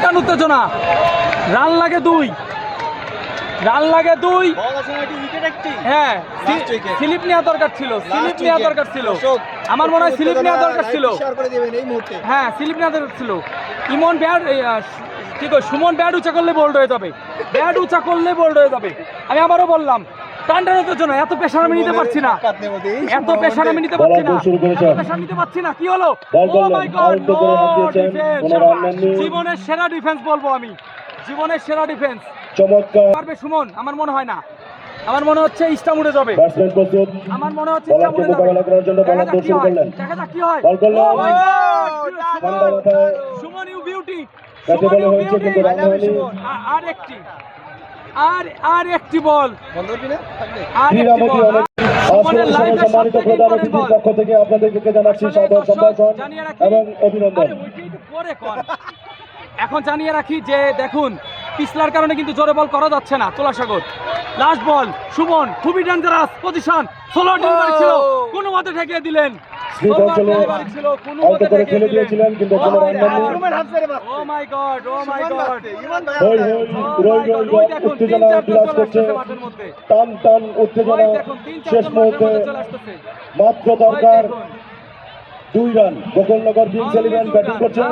টান উত্তেজনা, রান লাগে 2, রান লাগে 2। হ্যাঁ, স্লিপ নেওয়া দরকার ছিল, স্লিপ নেওয়া দরকার ছিল। আমার মনে হয় স্লিপ নেওয়া দরকার ছিল। হ্যাঁ, স্লিপ নেওয়া দরকার ছিল। ইমন ব্যাট ঠিক আছে, সুমন ব্যাট উঁচা করলে বোল্ড হয়ে যাবে, ব্যাট উঁচা করলে বোল্ড হয়ে যাবে। আমি আবারও বললাম, টান টানোর জন্য এত প্রেশার আমি নিতে পারছি না, এত প্রেশার আমি নিতে পারছি না, এত প্রেশার নিতে পারছি না। কি হলো? ও মাই গড, নো ডিফেন্স! জীবনের সেরা ডিফেন্স বলবো আমি, জীবনের সেরা ডিফেন্স। চমৎকার পারবে সুমন? আমার মনে হয় না, আমার মনে হচ্ছে ইস্টা উড়ে যাবে, ব্যাটসম্যান প্রস্তুত আমার মনে হচ্ছে ইস্টা উড়ে যাবে। মোকাবেলা করার জন্য বল দেখা যাক কি শুরু হয়, করলেন। দেখা যাক কি হয়। বল করলেন। ও মাই গড, ঠান্ডা মাথায় সুমন ইউ বিউটি, কাছে সুমন বলে ইউ হয়েছে বিউটি। কিন্তু রান হয়নি। আর একটি, আর একটি বল, আর একটি ক্রীড়ামোদী বল। অনেক সুমনের লাইফে সম্মানিত সবথেকে প্রধান ইম্পর্টেন্ট অতিথির বল। পক্ষ থেকে আপনাদেরকে জানাচ্ছি সাদর সম্ভাষণ এবং অভিনন্দন। আরে ওইটাই তো পরে কর। এখন জানিয়ে রাখি যে দেখুন, পিছলার কারণে কিন্তু জোরে বল করা যাচ্ছে না। তোলাসাগর লাস্ট বল, সুমন খুবই ডেঞ্জারাস পজিশন, সোলো ডেলিভারি ছিল, কোনো মতে ঠেকিয়ে দিলেন। স্লিপ অঞ্চলে আউট করে খেলে দিয়েছিলেন কিন্তু কোনো রান হয়নি। ও মাই গড, ও মাই গড, হই হই রই রই উত্তেজনা বিরাজ করছে, টান টান উত্তেজনা। শেষ মুহূর্তে মাত্র দরকার 2 রান। গোকুলনগর কিংস 11 ব্যাটিং করছেন।